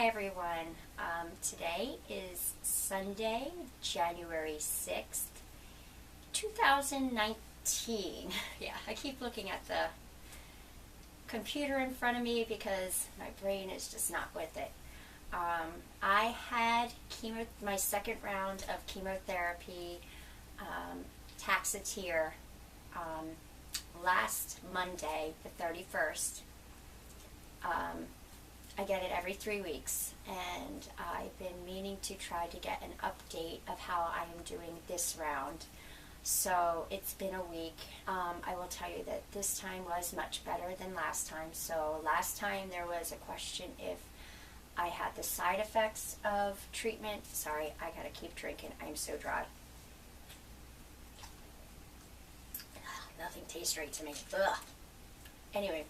Hi everyone. Today is Sunday, January 6th, 2019. Yeah, I keep looking at the computer in front of me because my brain is just not with it. I had my second round of chemotherapy, Taxotere, last Monday, the 31st. I get it every 3 weeks, and I've been meaning to try to get an update of how I am doing this round. So it's been a week. I will tell you that this time was much better than last time. So last time there was a question if I had the side effects of treatment. Sorry, I gotta keep drinking. I'm so dry. Nothing tastes right to me. Ugh. Anyway.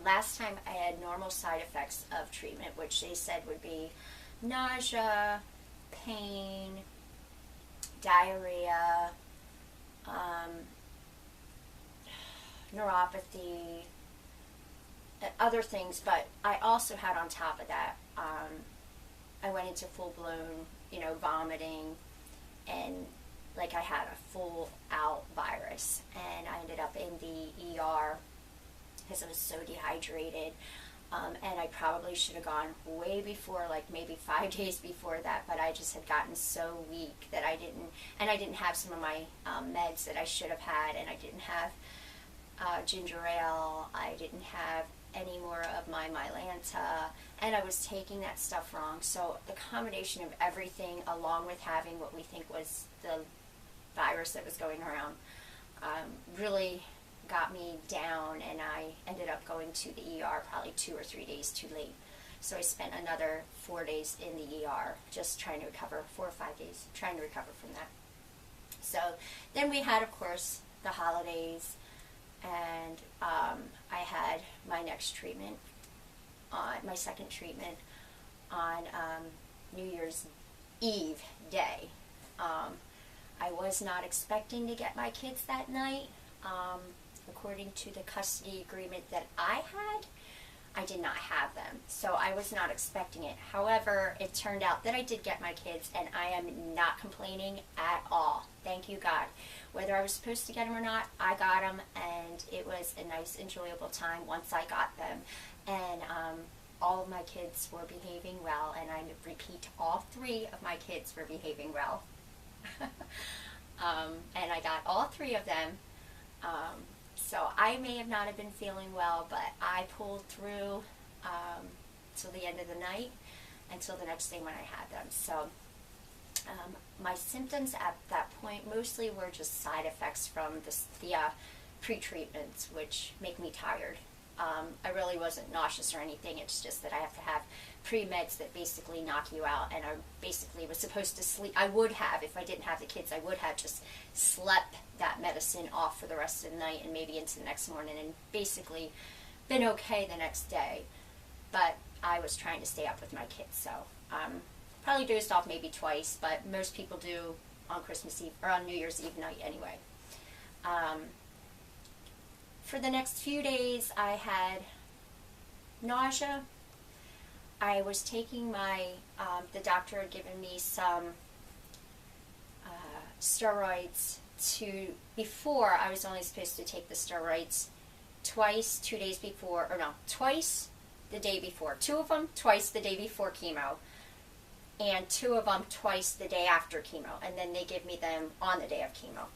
Last time I had normal side effects of treatment, which they said would be nausea, pain, diarrhea, neuropathy, other things, but I also had on top of that, I went into full-blown, vomiting, and like I had a full-out virus, and I ended up in the ER because I was so dehydrated, and I probably should have gone way before, like maybe 5 days before that, but I just had gotten so weak that I didn't have some of my meds that I should have had, and I didn't have ginger ale, I didn't have any more of my Neulasta, and I was taking that stuff wrong. So the combination of everything, along with having what we think was the virus that was going around, really got me down, and I ended up going to the ER probably 2 or 3 days too late. So I spent another 4 days in the ER just trying to recover, 4 or 5 days trying to recover from that. So then we had, of course, the holidays, and I had my next treatment, my second treatment on New Year's Eve day. I was not expecting to get my kids that night. According to the custody agreement that I had, I did not have them. So I was not expecting it. However, it turned out that I did get my kids, and I am not complaining at all. Thank you, God. Whether I was supposed to get them or not, I got them, and it was a nice, enjoyable time once I got them. And all of my kids were behaving well, and I repeat, all 3 of my kids were behaving well. And I got all 3 of them. So I may have not have been feeling well, but I pulled through till the end of the night, until the next day when I had them. So my symptoms at that point mostly were just side effects from the pre-treatments, which make me tired. I really wasn't nauseous or anything. It's just that I have to have pre-meds that basically knock you out, and I basically was supposed to sleep. I would have, if I didn't have the kids, I would have just slept that medicine off for the rest of the night and maybe into the next morning, and basically been okay the next day. But I was trying to stay up with my kids, so probably dozed off maybe twice, but most people do on Christmas Eve or on New Year's Eve night anyway. For the next few days, I had nausea. I was taking the doctor had given me some steroids before I was only supposed to take the steroids twice, 2 days before, or no, twice the day before. 2 of them twice the day before chemo, and 2 of them twice the day after chemo, and then they give me them on the day of chemo.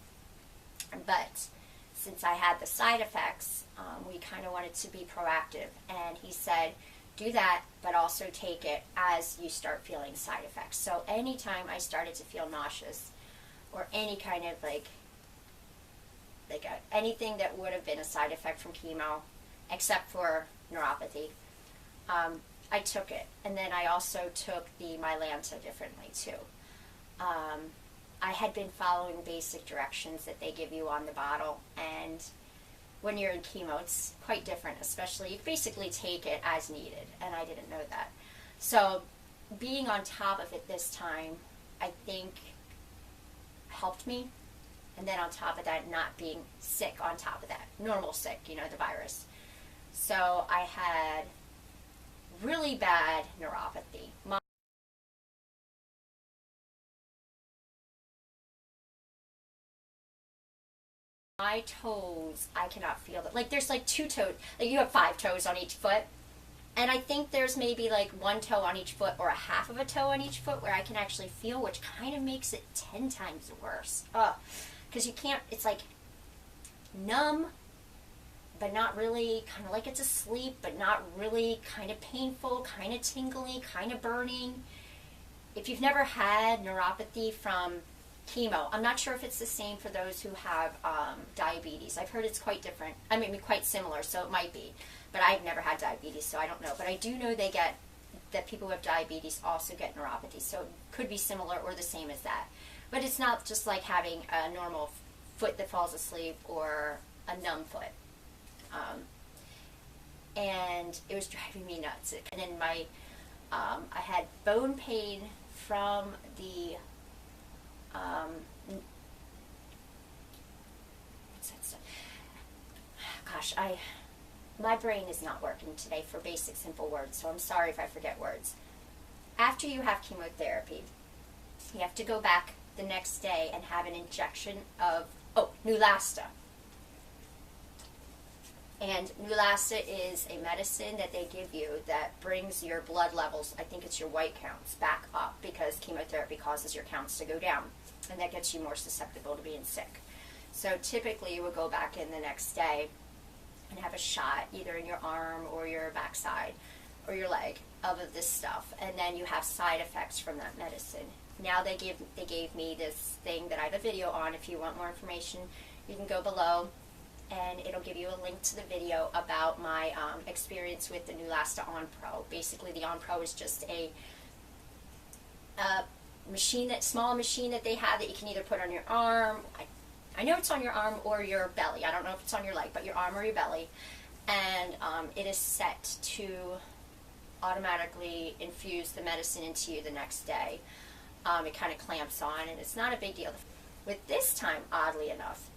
But since I had the side effects, we kind of wanted to be proactive, and he said, do that, but also take it as you start feeling side effects. So anytime I started to feel nauseous, or any kind of anything that would have been a side effect from chemo, except for neuropathy, I took it. And then I also took the Neulasta differently too. I had been following basic directions that they give you on the bottle, and when you're in chemo, it's quite different, especially you basically take it as needed, and I didn't know that. So being on top of it this time, I think, helped me. And then on top of that, not being sick on top of that, normal sick, the virus. So I had really bad neuropathy. My toes, I cannot feel it. Like there's like 2 toes, like you have 5 toes on each foot. And I think there's maybe like 1 toe on each foot or a half of a toe on each foot where I can actually feel, which kind of makes it 10 times worse. Because you can't, it's like numb, but not really, kind of like it's asleep, but not really, kind of painful, kind of tingly, kind of burning. If you've never had neuropathy from chemo, I'm not sure if it's the same for those who have diabetes. I've heard it's quite different. I mean, quite similar, so it might be. But I've never had diabetes, so I don't know. But I do know that people who have diabetes also get neuropathy, so it could be similar or the same as that. But it's not just like having a normal foot that falls asleep or a numb foot. And it was driving me nuts. And then I had bone pain from the what's that stuff? Gosh, my brain is not working today for basic simple words, so I'm sorry if I forget words. After you have chemotherapy, you have to go back the next day and have an injection of Neulasta. And Neulasta is a medicine that they give you that brings your blood levels, I think it's your white counts, back up, because chemotherapy causes your counts to go down, and that gets you more susceptible to being sick. So typically you would go back in the next day and have a shot either in your arm or your backside or your leg of this stuff, and then you have side effects from that medicine. Now they gave me this thing that I have a video on. If you want more information, you can go below and it'll give you a link to the video about my experience with the Neulasta Onpro. Basically, the Onpro is just a small machine that they have that you can either put on your arm. I know it's on your arm or your belly. I don't know if it's on your leg, but your arm or your belly. And it is set to automatically infuse the medicine into you the next day. It kind of clamps on, and it's not a big deal. With this time, oddly enough,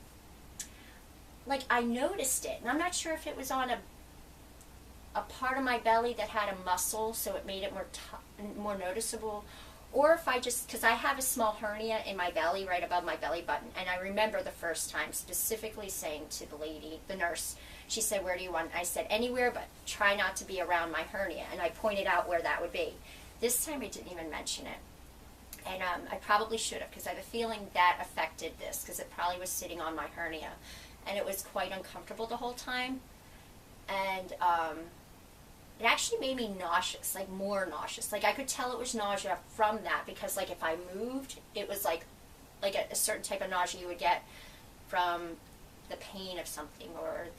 like I noticed it, and I'm not sure if it was on a part of my belly that had a muscle, so it made it more noticeable, or if I just, because I have a small hernia in my belly, right above my belly button, and I remember the first time specifically saying to the lady, the nurse, she said, "Where do you want it?" I said, "Anywhere, but try not to be around my hernia," and I pointed out where that would be. This time I didn't even mention it, and I probably should have, because I have a feeling that affected this, because it probably was sitting on my hernia. And it was quite uncomfortable the whole time, and it actually made me nauseous, like more nauseous. Like I could tell it was nausea from that, because like if I moved, it was like a certain type of nausea you would get from the pain of something or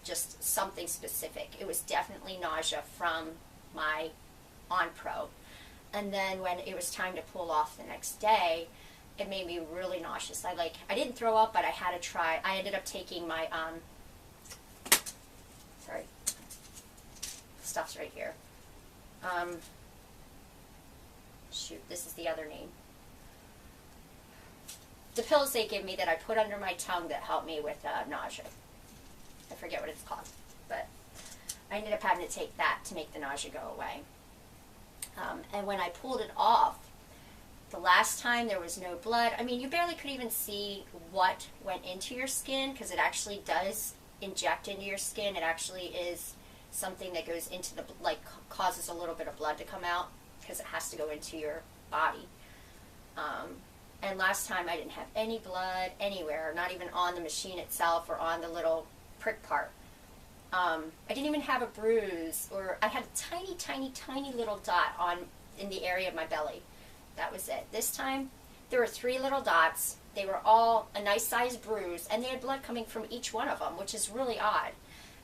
just something specific. It was definitely nausea from my Onpro. And then when it was time to pull off the next day, it made me really nauseous. I didn't throw up, but I had to try. I ended up taking my, sorry, stuff's right here. Shoot, this is the other name. The pills they give me that I put under my tongue that help me with nausea. I forget what it's called, but I ended up having to take that to make the nausea go away. And when I pulled it off, the last time there was no blood. I mean, you barely could even see what went into your skin, because it actually does inject into your skin. It actually is something that goes into the, like, causes a little bit of blood to come out, because it has to go into your body. And last time I didn't have any blood anywhere, not even on the machine itself or on the little prick part. I didn't even have a bruise, or I had a tiny, tiny, tiny little dot in the area of my belly. That was it. This time, there were 3 little dots. They were all a nice sized bruise, and they had blood coming from each one of them, which is really odd,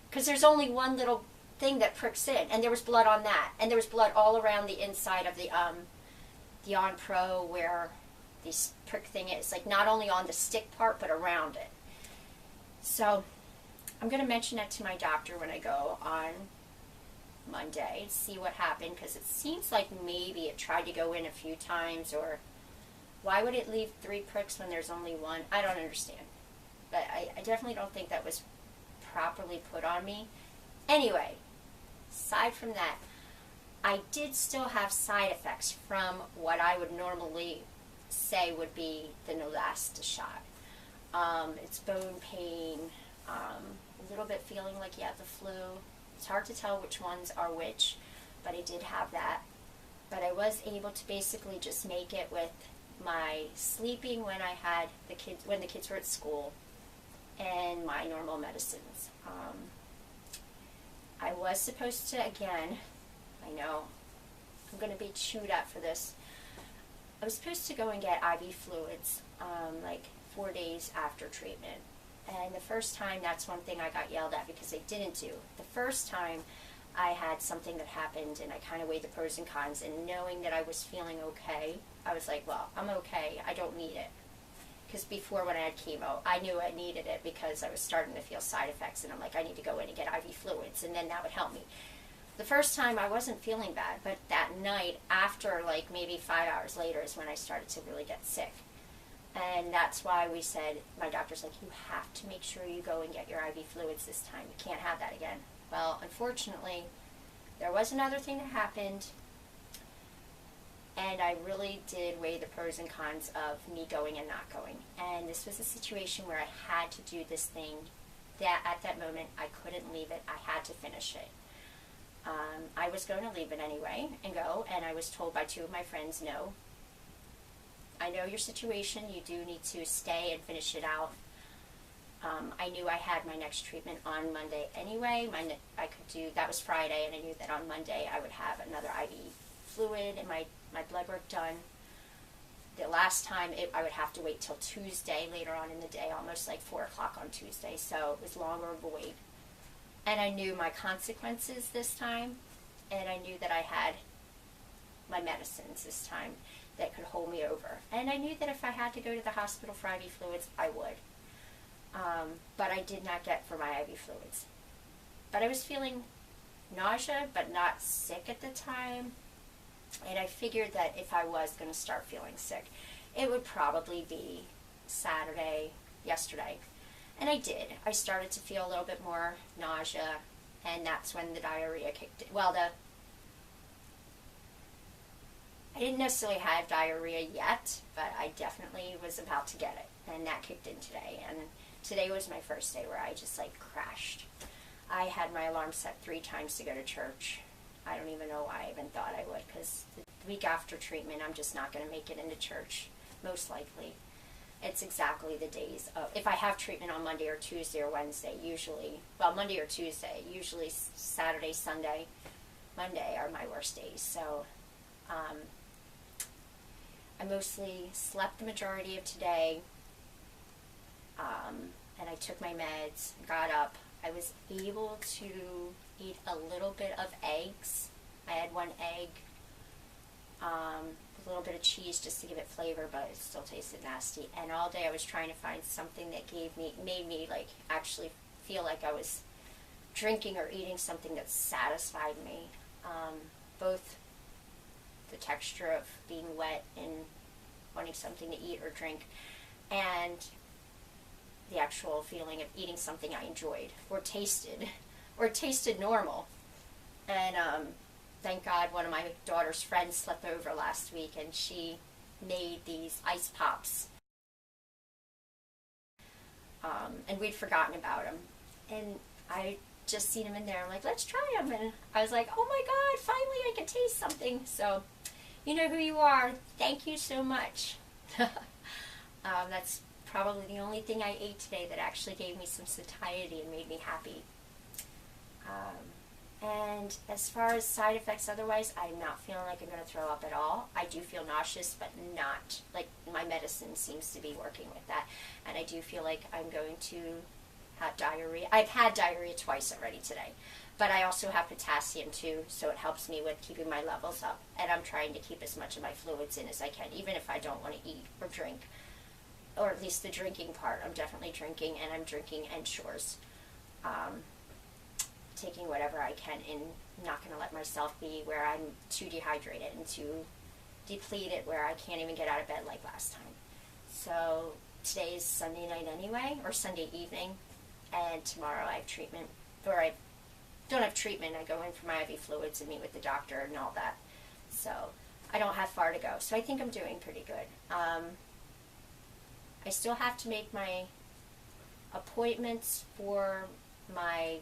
because there's only one little thing that pricks in, and there was blood on that, and there was blood all around the inside of the Onpro where this prick thing is, like not only on the stick part, but around it. So I'm going to mention that to my doctor when I go on Monday, see what happened, because it seems like maybe it tried to go in a few times, or why would it leave 3 pricks when there's only 1? I don't understand, but I definitely don't think that was properly put on me. Anyway, aside from that, I did still have side effects from what I would normally say would be the Neulasta shot. It's bone pain, a little bit feeling like you have the flu. It's hard to tell which ones are which, but I did have that. But I was able to basically just make it with my sleeping when I had the kids, when the kids were at school, and my normal medicines. I was supposed to, again, I know I'm going to be chewed up for this. I was supposed to go and get IV fluids like 4 days after treatment. And the first time, that's one thing I got yelled at because I didn't do. The first time I had something that happened and I kind of weighed the pros and cons, and knowing that I was feeling okay, I was like, well, I'm okay, I don't need it. Because before, when I had chemo, I knew I needed it because I was starting to feel side effects, and I'm like, I need to go in and get IV fluids, and then that would help me. The first time I wasn't feeling bad, but that night, after like maybe 5 hours later, is when I started to really get sick. And that's why we said, my doctor's like, you have to make sure you go and get your IV fluids this time. You can't have that again. Well, unfortunately, there was another thing that happened, and I really did weigh the pros and cons of me going and not going. And this was a situation where I had to do this thing that at that moment I couldn't leave it. I had to finish it. I was going to leave it anyway and go, and I was told by 2 of my friends, no, I know your situation, you do need to stay and finish it out. I knew I had my next treatment on Monday anyway. I could do, that was Friday, and I knew that on Monday I would have another IV fluid and my blood work done. The last time, I would have to wait till Tuesday, later on in the day, almost like 4 o'clock on Tuesday, so it was longer of a wait. And I knew my consequences this time, and I knew that I had my medicines this time that could hold me over. And I knew that if I had to go to the hospital for IV fluids, I would. But I did not get for my IV fluids. But I was feeling nausea, but not sick at the time. And I figured that if I was going to start feeling sick, it would probably be Saturday, yesterday. And I did. I started to feel a little bit more nausea, and that's when the diarrhea kicked in. Well, I didn't necessarily have diarrhea yet, but I definitely was about to get it, and that kicked in today. And today was my first day where I just like crashed. I had my alarm set 3 times to go to church. I don't even know why I even thought I would, because the week after treatment, I'm just not going to make it into church, most likely. It's exactly the days of, if I have treatment on Monday or Tuesday or Wednesday, usually, well, Monday or Tuesday, usually Saturday, Sunday, Monday are my worst days. So I mostly slept the majority of today, and I took my meds, got up. I was able to eat a little bit of eggs. I had 1 egg, a little bit of cheese just to give it flavor, but it still tasted nasty. And all day I was trying to find something that made me like actually feel like I was drinking or eating something that satisfied me. Both the texture of being wet and wanting something to eat or drink, and the actual feeling of eating something I enjoyed or tasted normal. And thank God one of my daughter's friends slept over last week, and she made these ice pops. And we'd forgotten about them. And I just seen them in there. I'm like, let's try them. And I was like, oh my God, finally I can taste something. So, you know who you are. Thank you so much. That's probably the only thing I ate today that actually gave me some satiety and made me happy. And as far as side effects otherwise, I'm not feeling like I'm going to throw up at all. I do feel nauseous, but not, like my medicine seems to be working with that. And I do feel like I'm going to have diarrhea. I've had diarrhea twice already today. But I also have potassium too, so it helps me with keeping my levels up. And I'm trying to keep as much of my fluids in as I can, even if I don't want to eat or drink. Or at least the drinking part. I'm definitely drinking, and I'm drinking Ensures. Taking whatever I can, and not going to let myself be where I'm too dehydrated and too depleted where I can't even get out of bed like last time. So today is Sunday night anyway, or Sunday evening, and tomorrow I have treatment, or I don't have treatment. I go in for my IV fluids and meet with the doctor and all that. So I don't have far to go. So I think I'm doing pretty good. I still have to make my appointments for my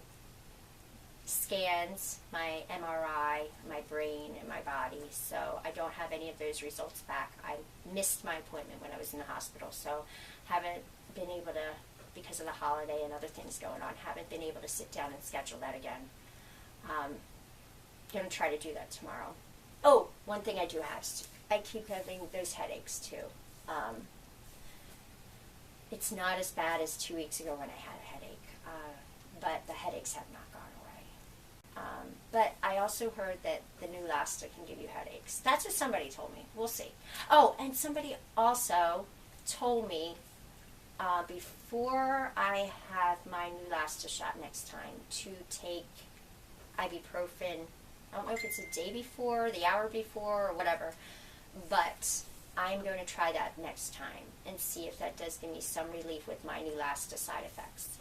scans, my MRI, my brain, and my body. So I don't have any of those results back. I missed my appointment when I was in the hospital, so haven't been able to, because of the holiday and other things going on, haven't been able to sit down and schedule that again. Gonna try to do that tomorrow. Oh, one thing I do have, I keep having those headaches too. It's not as bad as 2 weeks ago when I had a headache, but the headaches have not gone away. But I also heard that the Neulasta can give you headaches. That's what somebody told me. We'll see. Oh, and somebody also told me before I have my Neulasta shot next time to take ibuprofen. I don't know if it's the day before, the hour before, or whatever, but I'm going to try that next time and see if that does give me some relief with my Neulasta side effects.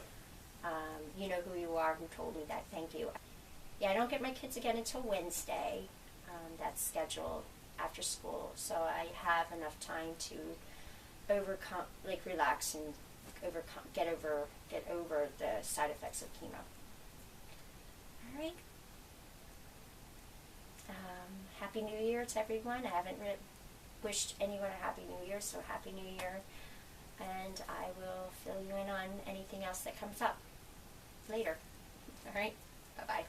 You know who you are who told me that. Thank you. Yeah, I don't get my kids again until Wednesday. That's scheduled after school, so I have enough time to overcome, like relax and get over the side effects of chemo. All right. Happy New Year to everyone. I haven't wished anyone a Happy New Year, so Happy New Year. And I will fill you in on anything else that comes up later. All right? Bye-bye.